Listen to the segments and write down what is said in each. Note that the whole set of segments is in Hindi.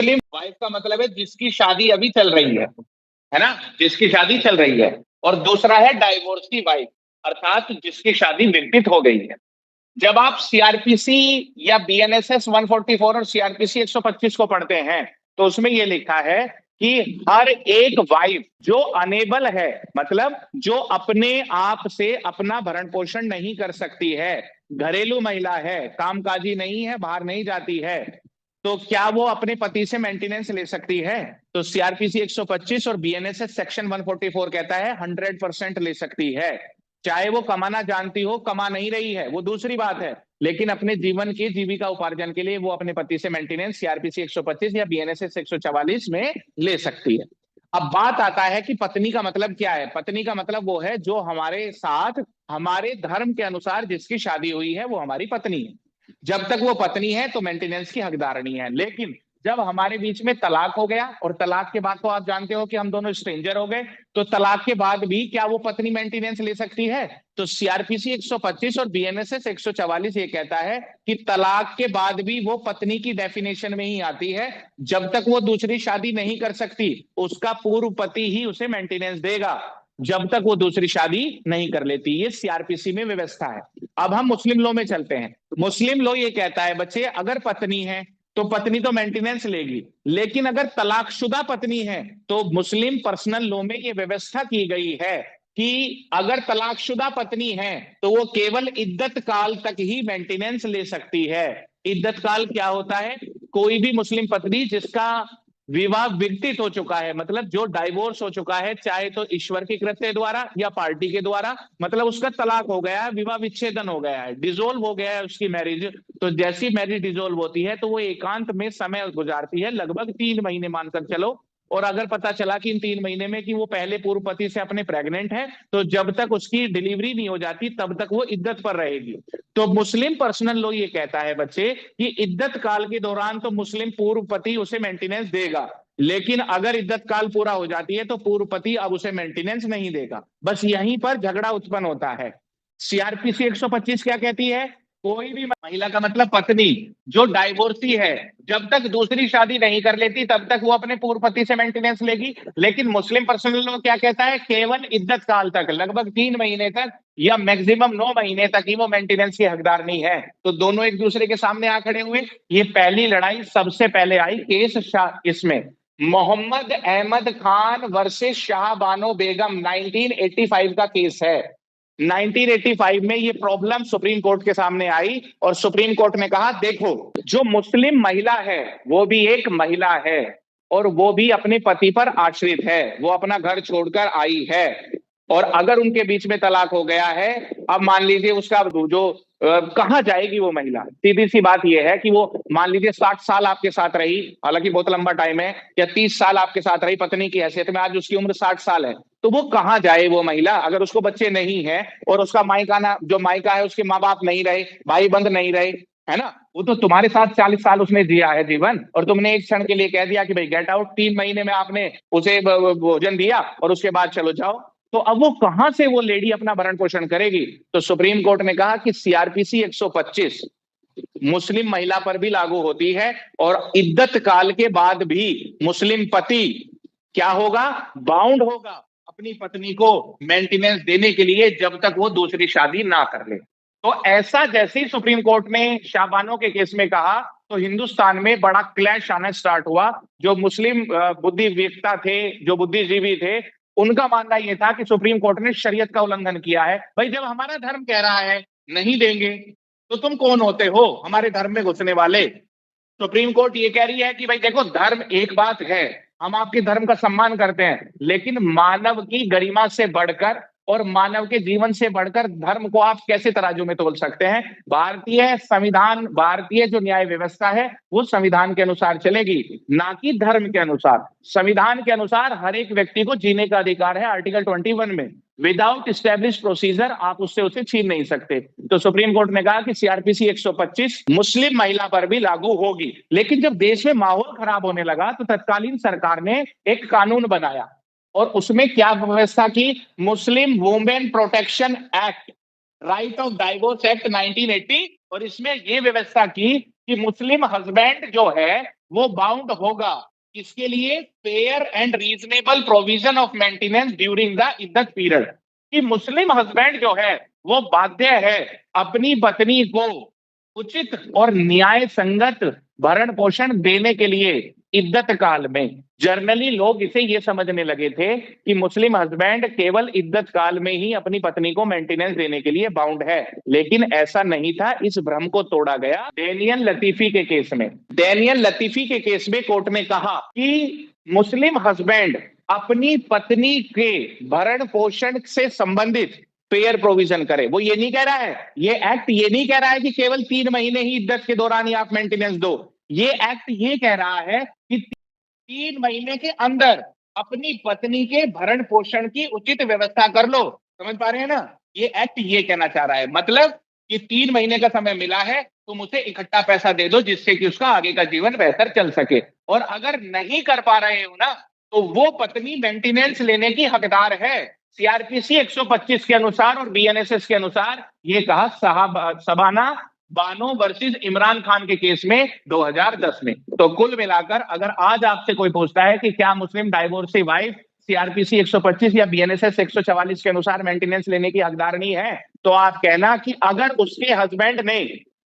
मुस्लिम वाइफ का मतलब है जिसकी शादी अभी चल रही है ना, जिसकी शादी चल रही है। और दूसरा है डाइवोर्सी वाइफ, अर्थात जिसकी शादी विघटित हो गई है। जब आप सीआरपीसी या बीएनएसएस 144 और सीआरपीसी 125 को पढ़ते हैं तो उसमें यह लिखा है कि हर एक वाइफ जो अनेबल है, मतलब जो अपने आप से अपना भरण पोषण नहीं कर सकती है, घरेलू महिला है, कामकाजी नहीं है, बाहर नहीं जाती है, तो क्या वो अपने पति से मेंटेनेंस ले सकती है? तो सीआरपीसी 125 और बीएनएसएस सेक्शन 144 कहता है 100% ले सकती है। चाहे वो कमाना जानती हो, कमा नहीं रही है वो दूसरी बात है, लेकिन अपने जीवन की जीविका उपार्जन के लिए वो अपने पति से मेंटेनेंस सीआरपीसी 125 या बीएनएसएस 144 में ले सकती है। अब बात आता है कि पत्नी का मतलब क्या है। पत्नी का मतलब वो है जो हमारे साथ हमारे धर्म के अनुसार जिसकी शादी हुई है वो हमारी पत्नी है। जब तक वो पत्नी है तो मेंटेनेंस की हकदारनी है। लेकिन जब हमारे बीच में तलाक हो गया, और तलाक के बाद तो आप जानते हो कि हम दोनों स्ट्रेंजर हो गए, तो तलाक के बाद भी क्या वो पत्नी मेंटेनेंस ले सकती है? तो सीआरपीसी 125 और बीएनएसएस 144 ये कहता है कि तलाक के बाद भी वो पत्नी की डेफिनेशन में ही आती है। जब तक वो दूसरी शादी नहीं कर सकती उसका पूर्व पति ही उसे मेंटेनेंस देगा, जब तक वो दूसरी शादी नहीं कर लेती। ये सीआरपीसी में व्यवस्था है। अब हम मुस्लिम लॉ में चलते हैं। मुस्लिम लॉ ये कहता है बच्चे, अगर पत्नी है तो पत्नी तो मेंटेनेंस लेगी, लेकिन अगर तलाकशुदा पत्नी है तो मुस्लिम पर्सनल लॉ में ये व्यवस्था की गई है कि अगर तलाकशुदा पत्नी है तो वो केवल इद्दत काल तक ही मेंटेनेंस ले सकती है। इद्दत काल क्या होता है? कोई भी मुस्लिम पत्नी जिसका विवाह विघटित हो चुका है, मतलब जो डाइवोर्स हो चुका है, चाहे तो ईश्वर के कृत्य द्वारा या पार्टी के द्वारा, मतलब उसका तलाक हो गया है, विवाह विच्छेदन हो गया है, डिसोल्व हो गया है उसकी मैरिज। तो जैसी मैरिज डिसोल्व होती है तो वो एकांत में समय गुजारती है, लगभग 3 महीने मानकर चलो। और अगर पता चला कि इन 3 महीने में कि वो पहले पूर्व पति से अपने प्रेग्नेंट है, तो जब तक उसकी डिलीवरी नहीं हो जाती तब तक वो इद्दत पर रहेगी। तो मुस्लिम पर्सनल लॉ ये कहता है बच्चे कि इद्दत काल के दौरान तो मुस्लिम पूर्व पति उसे मेंटेनेंस देगा, लेकिन अगर इद्दत काल पूरा हो जाती है तो पूर्व पति अब उसे मेंटेनेंस नहीं देगा। बस यहीं पर झगड़ा उत्पन्न होता है। सीआरपीसी 125 क्या कहती है? कोई भी महिला का मतलब पत्नी जो डाइवोर्सी है, जब तक दूसरी शादी नहीं कर लेती तब तक वो अपने पूर्व पति से मेंटेनेंस लेगी। लेकिन मुस्लिम पर्सनल लॉ क्या कहता है? केवल इद्दत काल तक, लगभग 3 महीने तक या मैक्सिमम 9 महीने तक ही वो मेंटेनेंस की हकदार नहीं है। तो दोनों एक दूसरे के सामने आ खड़े हुए। ये पहली लड़ाई सबसे पहले आई केस इसमें मोहम्मद अहमद खान वर्सेस शाह बानो बेगम 1985 का केस है। 1985 में ये प्रॉब्लम सुप्रीम कोर्ट के सामने आई और सुप्रीम कोर्ट ने कहा देखो, जो मुस्लिम महिला है वो भी एक महिला है और वो भी अपने पति पर आश्रित है, वो अपना घर छोड़कर आई है। और अगर उनके बीच में तलाक हो गया है, अब मान लीजिए उसका जो कहाँ जाएगी वो महिला? सीधी सी बात यह है कि वो मान लीजिए 60 साल आपके साथ रही, हालांकि बहुत लंबा टाइम है, या 30 साल आपके साथ रही पत्नी की हैसियत में, आज उसकी उम्र 60 साल है, तो वो कहाँ जाए वो महिला? अगर उसको बच्चे नहीं है और उसका मायका जो मायका है उसके माँ बाप नहीं रहे, भाई बंद नहीं रहे, है ना, वो तो तुम्हारे साथ 40 साल उसने जिया है जीवन, और तुमने एक क्षण के लिए कह दिया कि भाई गेट आउट, 3 महीने में आपने उसे भोजन दिया और उसके बाद चलो जाओ, तो अब वो कहां से वो लेडी अपना भरण पोषण करेगी? तो सुप्रीम कोर्ट ने कहा कि सीआरपीसी 125 मुस्लिम महिला पर भी लागू होती है और इद्दत काल के बाद भी मुस्लिम पति क्या होगा? बाउंड होगा अपनी पत्नी को मेंटेनेंस देने के लिए जब तक वो दूसरी शादी ना कर ले। तो ऐसा जैसे ही सुप्रीम कोर्ट ने शाहबानो के केस में कहा तो हिंदुस्तान में बड़ा क्लैश आना स्टार्ट हुआ। जो मुस्लिम बुद्धिवेत्ता थे, जो बुद्धिजीवी थे, उनका मानना यह था कि सुप्रीम कोर्ट ने शरीयत का उल्लंघन किया है। भाई जब हमारा धर्म कह रहा है नहीं देंगे तो तुम कौन होते हो हमारे धर्म में घुसने वाले? सुप्रीम कोर्ट ये कह रही है कि भाई देखो, धर्म एक बात है, हम आपके धर्म का सम्मान करते हैं, लेकिन मानव की गरिमा से बढ़कर और मानव के जीवन से बढ़कर धर्म को आप कैसे तराजू में तोल सकते हैं? भारतीय संविधान, भारतीय जो न्याय व्यवस्था है वो संविधान के अनुसार चलेगी, ना कि धर्म के अनुसार। संविधान के अनुसार हर एक व्यक्ति को जीने का अधिकार है, आर्टिकल 21 में। विदाउट स्टैब्लिश प्रोसीजर आप उससे उसे छीन नहीं सकते। तो सुप्रीम कोर्ट ने कहा कि सीआरपीसी 125 मुस्लिम महिला पर भी लागू होगी। लेकिन जब देश में माहौल खराब होने लगा तो तत्कालीन सरकार ने एक कानून बनाया और उसमें क्या व्यवस्था की? Muslim women protection act, right of divorce act 1980, और इसमें यह व्यवस्था की कि मुस्लिम हस्बैंड जो है वो बाउंड होगा इसके लिए fair and reasonable provision of maintenance during the इद्दत पीरियड, कि मुस्लिम हस्बैंड जो है वो बाध्य है अपनी पत्नी को उचित और न्याय संगत भरण पोषण देने के लिए इद्दत काल में। जर्नली लोग इसे ये समझने लगे थे कि मुस्लिम हस्बैंड केवल इद्दत काल में ही अपनी पत्नी को मेंटेनेंस देने के लिए बाउंड है, लेकिन ऐसा नहीं था। इस भ्रम को तोड़ा गया डेनियल लतीफी के केस में। डेनियल लतीफी के केस में कोर्ट ने कहा कि मुस्लिम हस्बैंड अपनी पत्नी के भरण पोषण से संबंधित फेयर प्रोविजन करे। वो ये नहीं कह रहा है, ये एक्ट ये नहीं कह रहा है कि केवल 3 महीने ही इद्दत के दौरान ही आप मेंटेनेंस दो। ये एक्ट ये कह रहा है कि 3 महीने के अंदर अपनी पत्नी के भरण पोषण की उचित व्यवस्था कर लो। समझ पा रहे हैं ना? ये एक्ट ये कहना चाह रहा है, मतलब कि 3 महीने का समय मिला है, तुम उसे इकट्ठा पैसा दे दो जिससे कि उसका आगे का जीवन बेहतर चल सके। और अगर नहीं कर पा रहे हो ना, तो वो पत्नी मेंटेनेंस लेने की हकदार है। सीआरपीसी 125 के अनुसार और बीएनएसएस के अनुसार ये कहा सबाना बानो वर्सेस इमरान खान के केस में 2010 में। तो कुल मिलाकर अगर आज आपसे कोई पूछता है कि क्या मुस्लिम डाइवोर्सी वाइफ सीआरपीसी 125 या बीएनएसएस 144 के अनुसार मेंटेनेंस लेने की हकदारनी है, तो आप कहना कि अगर उसके हस्बैंड ने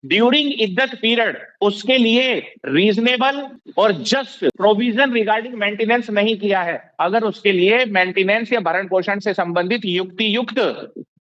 ड्यूरिंग इद्दत पीरियड उसके लिए रीजनेबल और जस्ट प्रोविजन रिगार्डिंग मेंटेनेंस नहीं किया है, अगर उसके लिए मेंटेनेंस या भरण पोषण से संबंधित युक्ति युक्त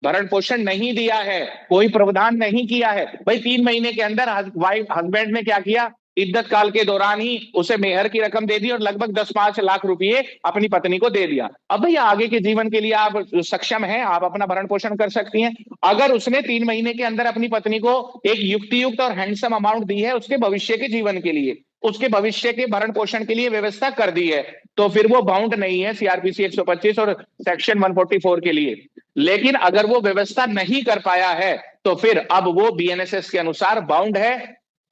भरण पोषण नहीं दिया है, कोई प्रावधान नहीं किया है। भाई 3 महीने के अंदर वाइफ हस्बैंड ने क्या किया, इद्दत काल के दौरान ही उसे मेहर की रकम दे दी और लगभग 10-5 लाख रुपए अपनी पत्नी को दे दिया। अब भैया आगे के जीवन के लिए आप सक्षम हैं, आप अपना भरण पोषण कर सकती हैं। अगर उसने 3 महीने के अंदर अपनी पत्नी को एक युक्तियुक्त और हैंडसम अमाउंट दी है उसके भविष्य के जीवन के लिए, उसके भविष्य के भरण पोषण के लिए व्यवस्था कर दी है, तो फिर वो बाउंड नहीं है सीआरपीसी 125 और सेक्शन 144 के लिए। लेकिन अगर वो व्यवस्था नहीं कर पाया है तो फिर अब वो बीएनएसएस के अनुसार बाउंड है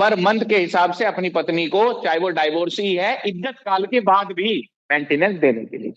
पर मंथ के हिसाब से अपनी पत्नी को, चाहे वो डाइवोर्सी है, इद्दत काल के बाद भी मेंटेनेंस देने के लिए।